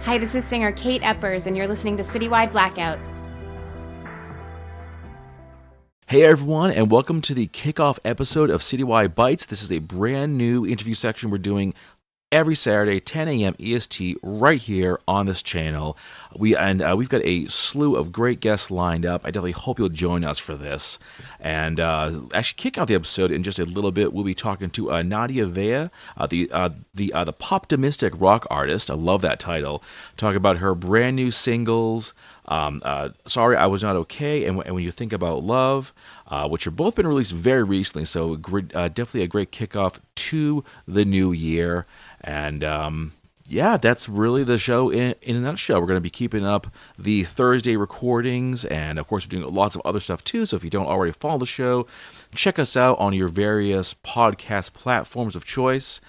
Hi, this is singer Kate Eppers, and you're listening to Citywide Blackout. Hey everyone, and welcome to the kickoff episode of Citywide Bites. This is a brand new interview section we're doing every Saturday, 10 a.m. EST, right here on this channel. We've got a slew of great guests lined up. I definitely hope you'll join us for this. And actually, kicking out the episode in just a little bit, we'll be talking to Nadia Vaeh, the poptimistic-rock artist. I love that title. Talking about her brand new singles. Sorry, I Was Not Okay, and When You Think About Love, which have both been released very recently, so definitely a great kickoff to the new year. And yeah, that's really the show in a nutshell. We're going to be keeping up the Thursday recordings, and of course we're doing lots of other stuff too, so if you don't already follow the show, check us out on your various podcast platforms of choice.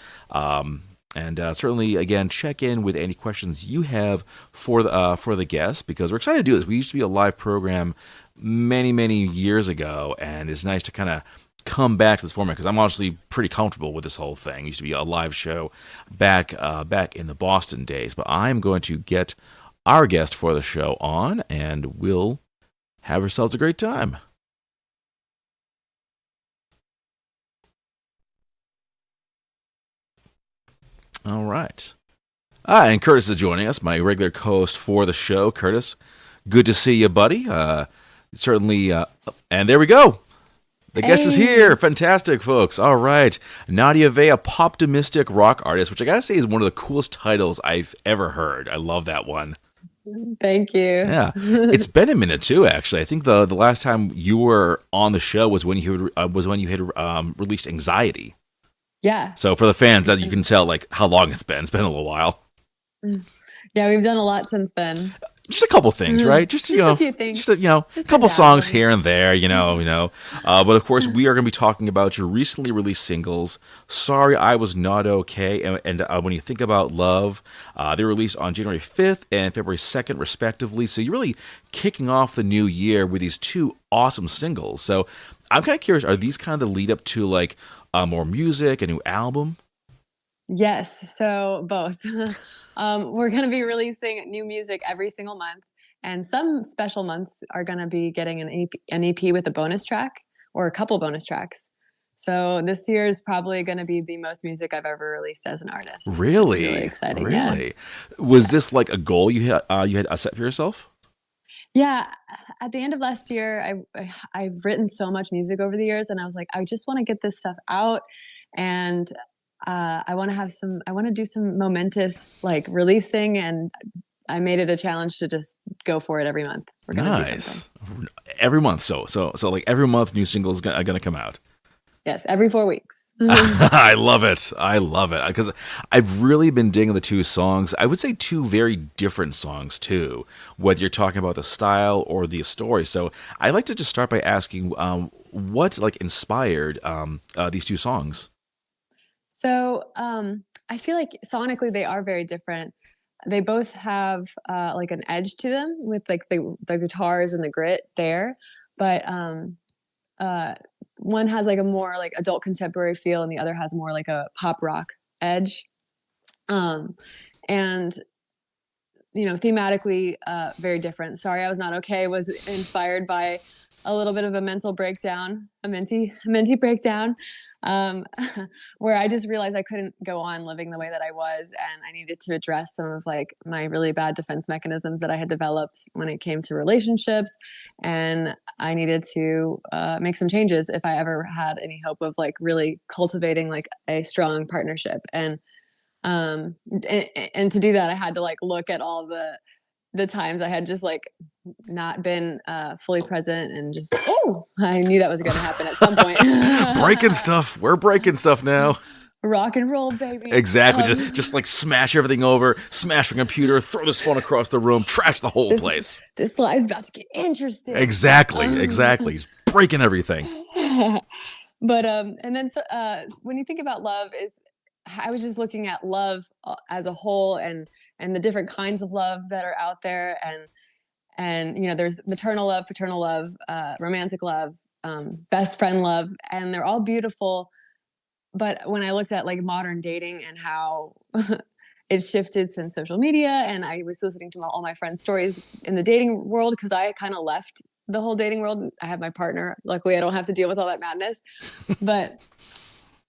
And certainly, again, check in with any questions you have for the guests, because we're excited to do this. We used to be a live program many, many years ago, and it's nice to kind of come back to this format because I'm honestly pretty comfortable with this whole thing. It used to be a live show back in the Boston days, but I'm going to get our guest for the show on, and we'll have ourselves a great time. All right. And Curtis is joining us, my regular co-host for the show. Curtis, good to see you, buddy. Certainly, and there we go. The guest is here. Fantastic, folks. All right. Nadia Vaeh, a poptimistic-rock artist, which I gotta say is one of the coolest titles I've ever heard. I love that one. Thank you. Yeah. It's been a minute, too, actually. I think the last time you were on the show was when you had released Anxiety. Yeah. So for the fans, as you can tell, like how long it's been. It's been a little while. Yeah, we've done a lot since then. Just a couple things, right? Just a few things. Just a couple songs here and there, But of course, we are going to be talking about your recently released singles. Sorry, I Was Not Okay, and When You Think About Love. They were released on January 5th and February 2nd, respectively. So you're really kicking off the new year with these two awesome singles. So I'm kind of curious: are these kind of the lead up to like more music, a new album? Yes. So both. We're going to be releasing new music every single month, and some special months are going to be getting an EP with a bonus track or a couple bonus tracks. So this year is probably going to be the most music I've ever released as an artist. Really? It's really exciting. Really? Yes. Was this like a goal you had set for yourself? Yeah. At the end of last year, I've written so much music over the years, and I was like, I just want to get this stuff out, and I want to do some momentous like releasing, and I made it a challenge to just go for it every month. We're gonna do something. Every month. So like every month, new singles are gonna come out. Yes, every 4 weeks. I love it because I've really been digging the two songs. I would say two very different songs too, whether you're talking about the style or the story. So I'd like to just start by asking, what like inspired these two songs? So I feel like sonically they are very different. They both have like an edge to them with like the guitars and the grit there, but one has like a more like adult contemporary feel, and the other has more like a pop rock edge. And thematically very different. Sorry, I Was Not Okay was inspired by a little bit of a mental breakdown, a menti breakdown, where I just realized I couldn't go on living the way that I was, and I needed to address some of like my really bad defense mechanisms that I had developed when it came to relationships, and I needed to make some changes if I ever had any hope of like really cultivating like a strong partnership. And to do that, I had to like look at all the times I had just like not been fully present, and just I knew that was going to happen at some point. Breaking stuff. We're breaking stuff now. Rock and roll, baby. Exactly. Just like smash everything over, smash the computer, throw this phone across the room, trash the whole place. This live's about to get interesting. Exactly. He's breaking everything. But and then when you think about love, I was just looking at love as a whole, and the different kinds of love that are out there, and there's maternal love, paternal love, romantic love, best friend love, and they're all beautiful. But when I looked at like modern dating and how it shifted since social media, and I was listening to all my friends' stories in the dating world because I kind of left the whole dating world. I have my partner. Luckily, I don't have to deal with all that madness. But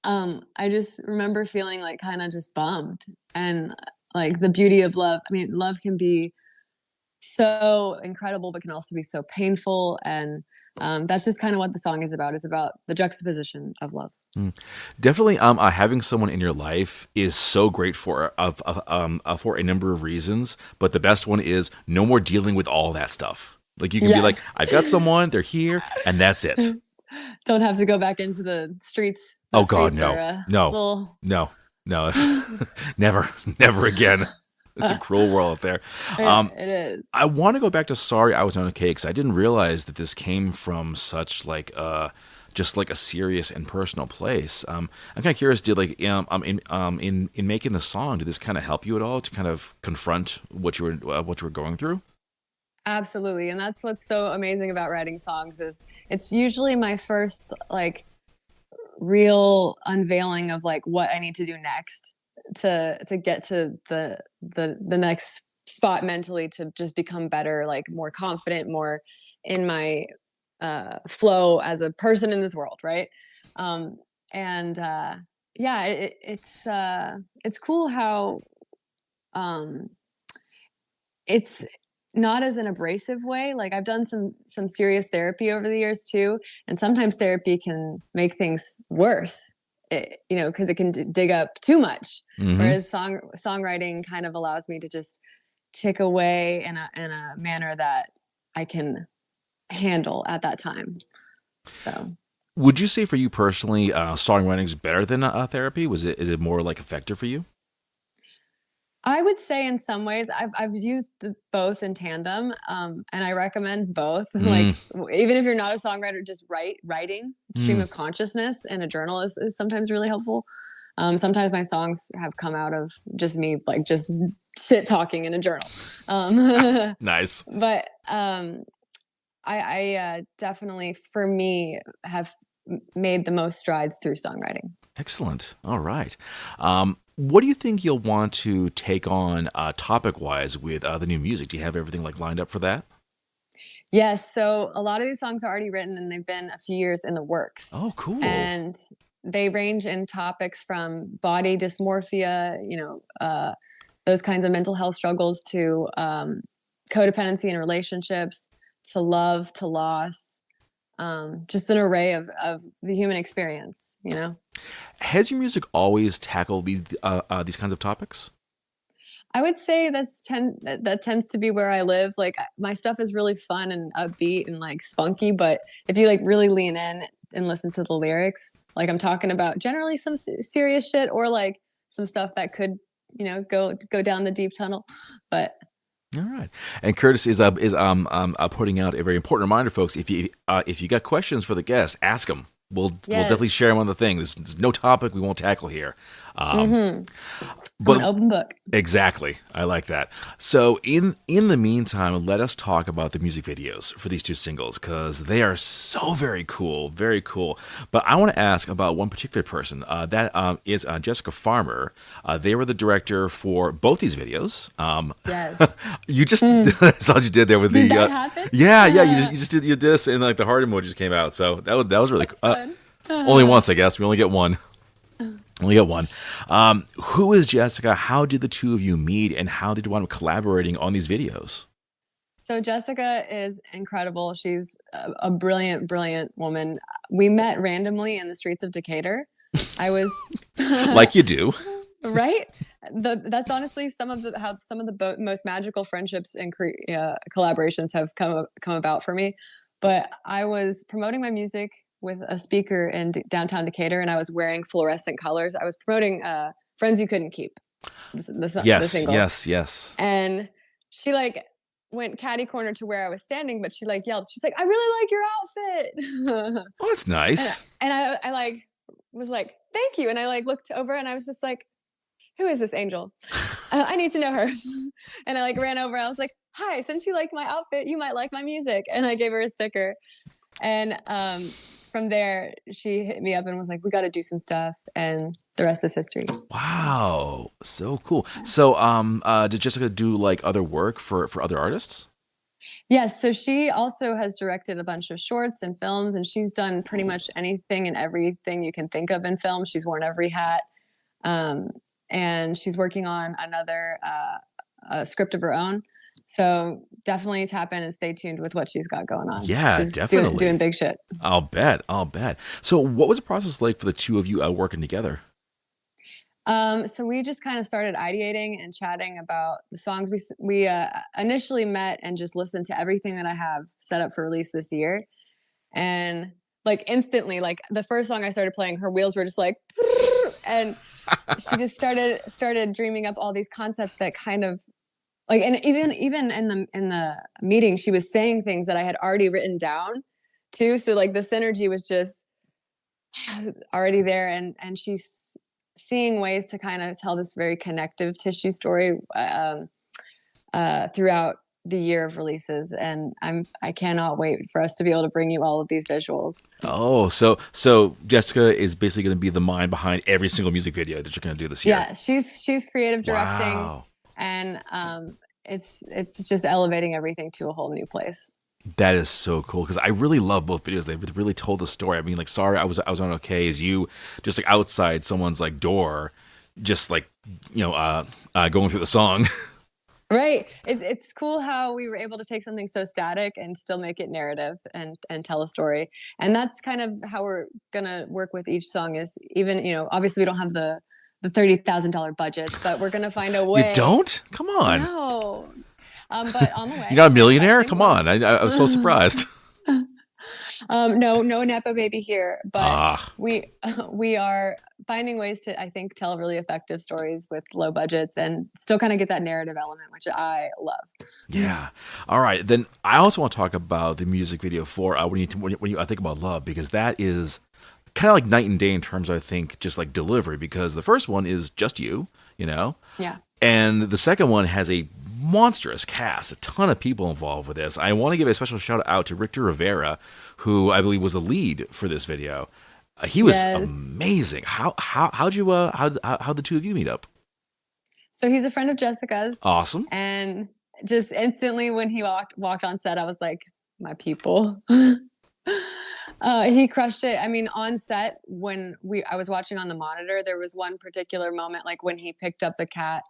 I just remember feeling like kind of just bummed, and like the beauty of love. I mean, love can be so incredible, but can also be so painful. And that's just kind of what the song is about. It's about the juxtaposition of love. Definitely, having someone in your life is so great for for a number of reasons. But the best one is no more dealing with all that stuff. Like you can be like, Yes. I've got someone, they're here, and that's it. Don't have to go back into the streets. The Oh God, streets no, are, no, little... no, no, never again. It's a cruel world out there. It is. I want to go back to "Sorry I Was Not Okay" because I didn't realize that this came from such like just like a serious and personal place. I'm kind of curious. Did like in making the song, did this kind of help you at all to kind of confront what you were going through? Absolutely. And that's what's so amazing about writing songs is it's usually my first like real unveiling of like what I need to do next to get to the next spot mentally, to just become better, like more confident, more in my flow as a person in this world, right? And yeah, it's cool how it's not as an abrasive way. Like I've done some serious therapy over the years too, and sometimes therapy can make things worse. Because it can dig up too much. Mm-hmm. Whereas songwriting kind of allows me to just tick away in a manner that I can handle at that time. So, Would you say for you personally, songwriting is better than therapy? Is it more like effective for you? I would say in some ways I've used both in tandem, and I recommend both. Like even if you're not a songwriter, just writing stream of consciousness in a journal is sometimes really helpful. Sometimes my songs have come out of just me like just shit talking in a journal. Nice. But I definitely, for me, have made the most strides through songwriting. Excellent. All right. What do you think you'll want to take on topic-wise with the new music? Do you have everything like lined up for that? Yes. So a lot of these songs are already written and they've been a few years in the works. Oh, cool. And they range in topics from body dysmorphia, those kinds of mental health struggles, to codependency in relationships, to love, to loss, just an array of the human experience, Has your music always tackled these kinds of topics? I would say that tends to be where I live. Like my stuff is really fun and upbeat and like spunky, but if you like really lean in and listen to the lyrics, like I'm talking about generally some serious shit or like some stuff that could, go down the deep tunnel. But all right, and Curtis is putting out a very important reminder, folks. If you got questions for the guests, ask them. We'll definitely share them on the thing. There's no topic we won't tackle here. But an open book. Exactly. I like that. So in the meantime, let us talk about the music videos for these two singles because they are so very cool, very cool. But I want to ask about one particular person. That is Jessica Farmer. They were the director for both these videos. Yes. You just saw what you did there with did that happen? Yeah. You just did this and like the heart emoji came out. So that was really cool. Only once, I guess. We only get one. Only got one. Who is Jessica? How did the two of you meet, and how did you wind up collaborating on these videos? So Jessica is incredible. She's a brilliant, brilliant woman. We met randomly in the streets of Decatur. I was like you do, right? That's honestly how some of the most magical friendships and collaborations have come about for me. But I was promoting my music with a speaker in downtown Decatur, and I was wearing fluorescent colors. I was promoting "Friends You Couldn't Keep." The single. Yes. And she like went catty corner to where I was standing, but she like yelled. She's like, "I really like your outfit." Oh, that's nice. And I like was like, "Thank you." And I like looked over, and I was just like, "Who is this angel? I need to know her." And I like ran over. I was like, "Hi, since you like my outfit, you might like my music." And I gave her a sticker. And from there, she hit me up and was like, "We got to do some stuff," and the rest is history. Wow, so cool. So, did Jessica do like other work for other artists? Yes, so she also has directed a bunch of shorts and films, and she's done pretty much anything and everything you can think of in film. She's worn every hat, um, and she's working on another script of her own. So definitely tap in and stay tuned with what she's got going on. Yeah, She's definitely. doing big shit. I'll bet. I'll bet. So, what was the process like for the two of you working together? So we just kind of started ideating and chatting about the songs. We initially met and just listened to everything that I have set up for release this year, and like instantly, like the first song I started playing, her wheels were just like, and she just started dreaming up all these concepts that kind of like, and even in the meeting, she was saying things that I had already written down too. So like the synergy was just already there, and she's seeing ways to kind of tell this very connective tissue story throughout the year of releases, and I cannot wait for us to be able to bring you all of these visuals. Oh, so Jessica is basically going to be the mind behind every single music video that you're going to do this year. Yeah, she's creative directing. Wow. And it's just elevating everything to a whole new place. That is so cool because I really love both videos. They really told the story. I mean, like, sorry, I was on okay as you just like outside someone's like door, just like going through the song. Right. It's cool how we were able to take something so static and still make it narrative and tell a story. And that's kind of how we're gonna work with each song. Is even obviously we don't have the $30,000 budgets, but we're gonna find a way. You don't? Come on. No. But on the way. You're not a millionaire? Come on. I was so surprised. No Nepo baby here, but we are finding ways to, I think, tell really effective stories with low budgets and still kind of get that narrative element, which I love. Yeah. All right. Then I also want to talk about the music video for when you I think about Love, because that is kind of like night and day in terms of, I think, just like delivery, because the first one is just you. Yeah. And the second one has a monstrous cast, a ton of people involved with this. I want to give a special shout out to Richter Rivera, who I believe was the lead for this video. He was amazing. How'd the two of you meet up? So he's a friend of Jessica's. Awesome. And just instantly when he walked on set, I was like, my people. He crushed it. I mean, on set, when I was watching on the monitor, there was one particular moment, like when he picked up the cat,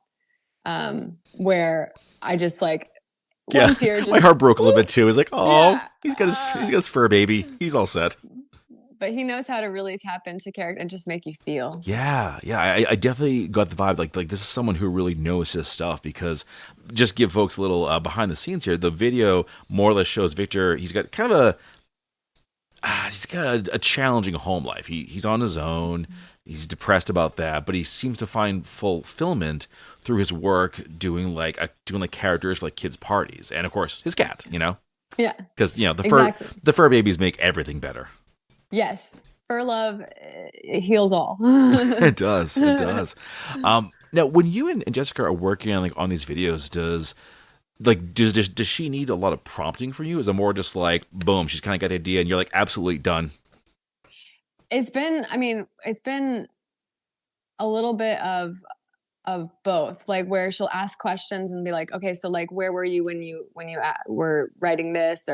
where I just like, one tear just, my heart broke a little bit too. It was like, oh, he's got his fur baby. He's all set. But he knows how to really tap into character and just make you feel. Yeah. I definitely got the vibe like this is someone who really knows his stuff, because just give folks a little behind the scenes here. The video more or less shows Victor. He's got kind of a challenging home life. He's on his own. He's depressed about that, but he seems to find fulfillment through his work doing characters for like kids' parties, and of course his cat. Yeah. Because the fur babies make everything better. Yes, fur love heals all. It does. Now, when you and Jessica are working on these videos, does she need a lot of prompting from you? Is it more just like, boom, she's kind of got the idea and you're like, absolutely done? It's been a little bit of both, like where she'll ask questions and be like, okay, so like, where were you when you were writing this?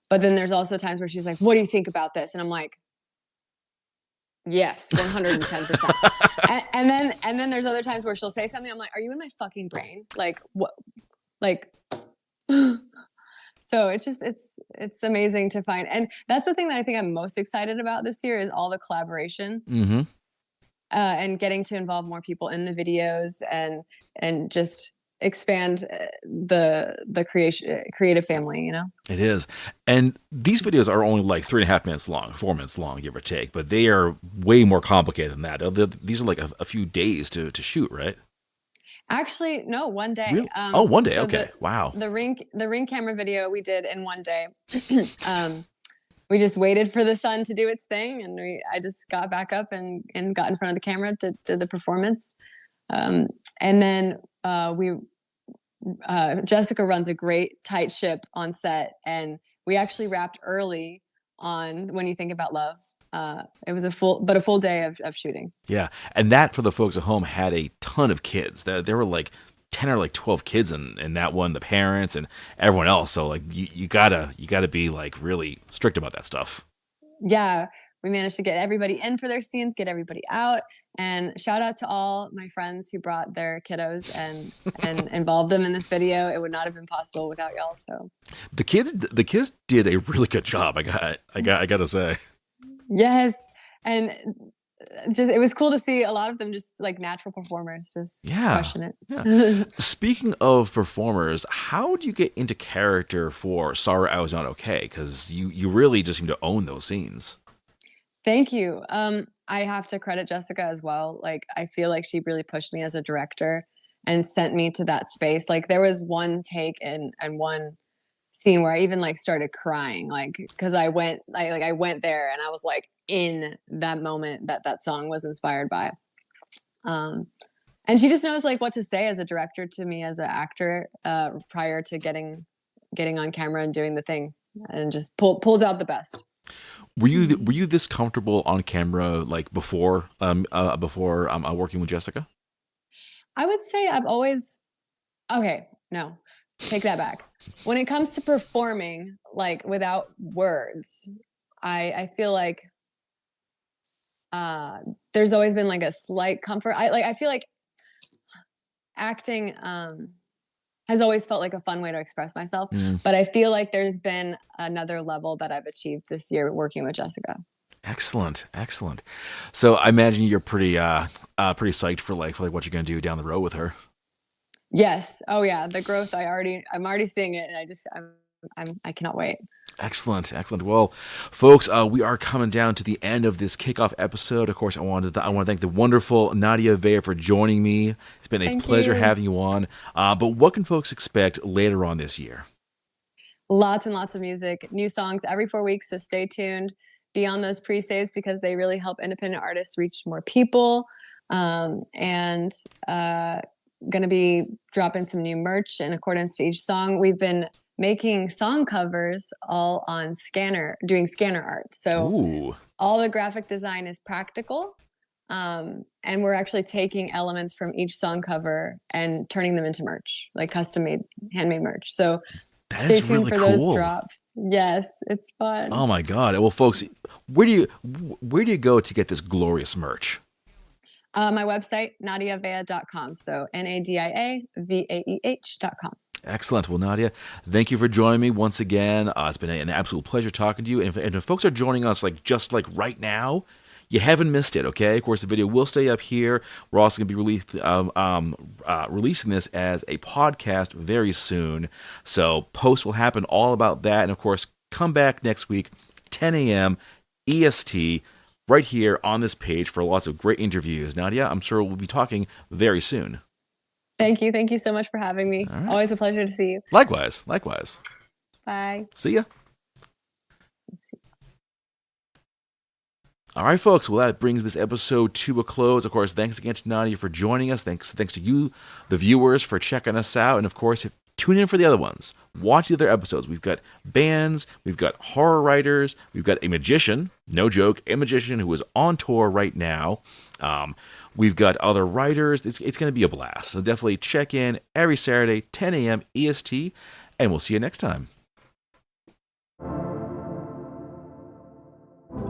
But then there's also times where she's like, what do you think about this? And I'm like, yes, 110%. and then there's other times where she'll say something. I'm like, are you in my fucking brain? Like what? Like, so it's amazing to find. And that's the thing that I think I'm most excited about this year is all the collaboration. Mm-hmm. And getting to involve more people in the videos and just expand the creative family. It is. And these videos are only like 3.5 minutes long, 4 minutes long, give or take, but they are way more complicated than that. These are like a few days to shoot, right? Actually, no, one day. Really? One day. So okay. Wow. The ring camera video we did in one day. We just waited for the sun to do its thing, and I just got back up and got in front of the camera to the performance. And then Jessica runs a great tight ship on set, and we actually wrapped early on when you think about love. It was a full day of shooting. Yeah. And that, for the folks at home, had a ton of kids. There were like 10 or like 12 kids in that one, the parents and everyone else. So like you gotta be like really strict about that stuff. Yeah. We managed to get everybody in for their scenes, get everybody out, and shout out to all my friends who brought their kiddos and involved them in this video. It would not have been possible without y'all. So the kids did a really good job. I gotta say. Yes, and just it was cool to see a lot of them just like natural performers, just crushing it. Yeah. Speaking of performers, how do you get into character for Sorry I Was Not Okay? Because you really just seem to own those scenes. Thank you. I have to credit Jessica as well. Like, I feel like she really pushed me as a director and sent me to that space. Like, there was one take and one scene where I even like started crying, like, because I went there and I was like in that moment that song was inspired by. And she just knows like what to say as a director to me as an actor prior to getting on camera and doing the thing, and just pulls out the best. Were you this comfortable on camera like before working with Jessica? I would say I've always no, take that back. When it comes to performing like without words, I feel like there's always been like a slight comfort. I feel like acting has always felt like a fun way to express myself. But I feel like there's been another level that I've achieved this year working with Jessica. Excellent. So I imagine you're pretty psyched for what you're gonna do down the road with her. Yes. Oh yeah. The growth I'm already seeing it, and I cannot wait. Excellent. Well, folks, we are coming down to the end of this kickoff episode. Of course, I want to thank the wonderful Nadia Vaeh for joining me. It's been a pleasure having you on. But what can folks expect later on this year? Lots and lots of music, new songs every 4 weeks. So stay tuned. Be on those pre-saves because they really help independent artists reach more people. And going to be dropping some new merch in accordance to each song. We've been making song covers all on doing scanner art. So all the graphic design is practical. And we're actually taking elements from each song cover and turning them into merch, like custom made, handmade merch. So stay tuned for those drops. Yes, it's fun. Oh my God. Well, folks, where do you go to get this glorious merch? My website, nadiavaeh.com. So NADIAVAEH.com. Excellent. Well, Nadia, thank you for joining me once again. It's been an absolute pleasure talking to you. And if folks are joining us just right now, you haven't missed it, okay? Of course, the video will stay up here. We're also going to be releasing this as a podcast very soon. So posts will happen all about that. And, of course, come back next week, 10 a.m. EST, right here on this page for lots of great interviews. Nadia, I'm sure we'll be talking very soon. Thank you. Thank you so much for having me. Right. Always a pleasure to see you. Likewise. Bye. See ya. All right, folks. Well, that brings this episode to a close. Of course, thanks again to Nadia for joining us. Thanks to you, the viewers, for checking us out. And, of course, tune in for the other ones. Watch the other episodes. We've got bands. We've got horror writers. We've got a magician. No joke. A magician who is on tour right now. We've got other writers. It's going to be a blast. So definitely check in every Saturday, 10 a.m. EST, and we'll see you next time.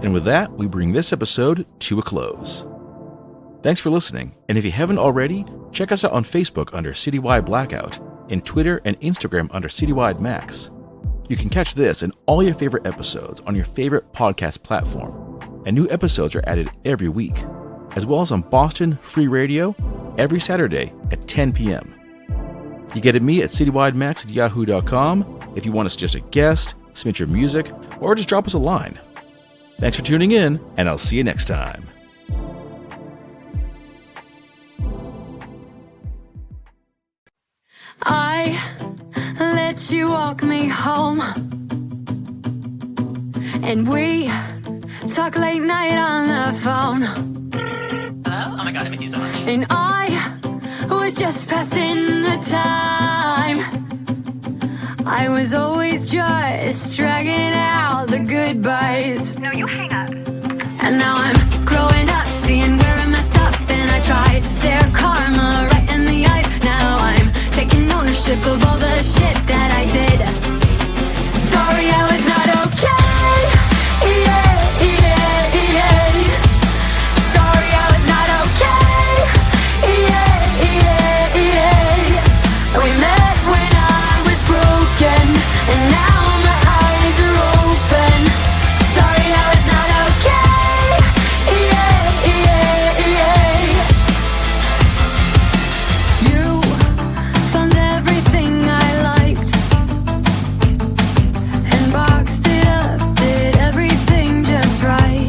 And with that, we bring this episode to a close. Thanks for listening, and if you haven't already, check us out on Facebook under Citywide Blackout, and Twitter and Instagram under Citywide Max. You can catch this and all your favorite episodes on your favorite podcast platform, and new episodes are added every week, as well as on Boston Free Radio every Saturday at 10 p.m. You get at me at citywidemax@yahoo.com if you want to suggest a guest, submit your music, or just drop us a line. Thanks for tuning in, and I'll see you next time. I let you walk me home, and we talk late night on the phone. Hello? Oh my God, I miss you so much. And I was just passing the time. I was always just dragging out the good goodbyes. No, you hang up. And now I'm growing up, seeing where I messed up, and I try to stare karma right in the eyes. Now I'm taking ownership of all the shit that I did. Sorry, I was not okay. Yeah, yeah, yeah. Sorry, I was not okay. Yeah, yeah, yeah. We met when I was broken, and now my eyes are open. Sorry, I was not okay. Yeah, yeah, yeah. You found everything I liked and boxed it up, did everything just right.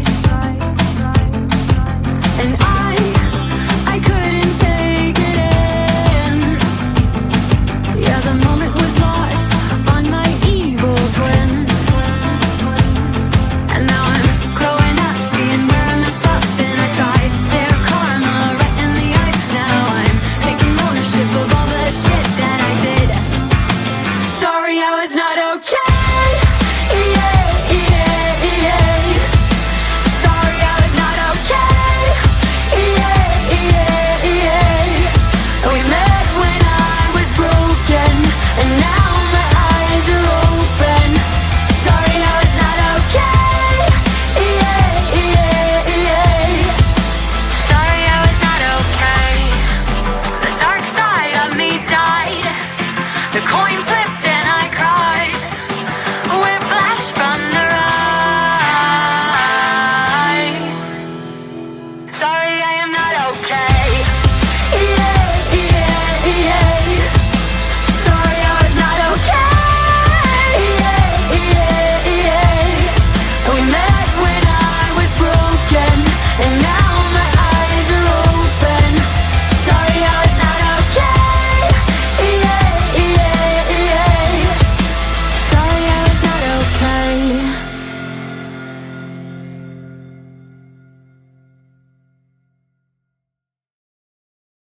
And I couldn't take it in. Yeah, the moment was lost on my evil twin. And now I'm growing up, seeing where I messed up, and I try to stare karma right in the eyes. Now I'm taking ownership of all the shit that I did. Sorry, I was not okay. Yeah, yeah, yeah. Sorry, I was not okay. Yeah, yeah, yeah. We met when I was broken, and now my eyes are open. Sorry, I was not okay. Yeah, yeah, yeah. Sorry, I was not okay. The dark side of me died. The coin flipped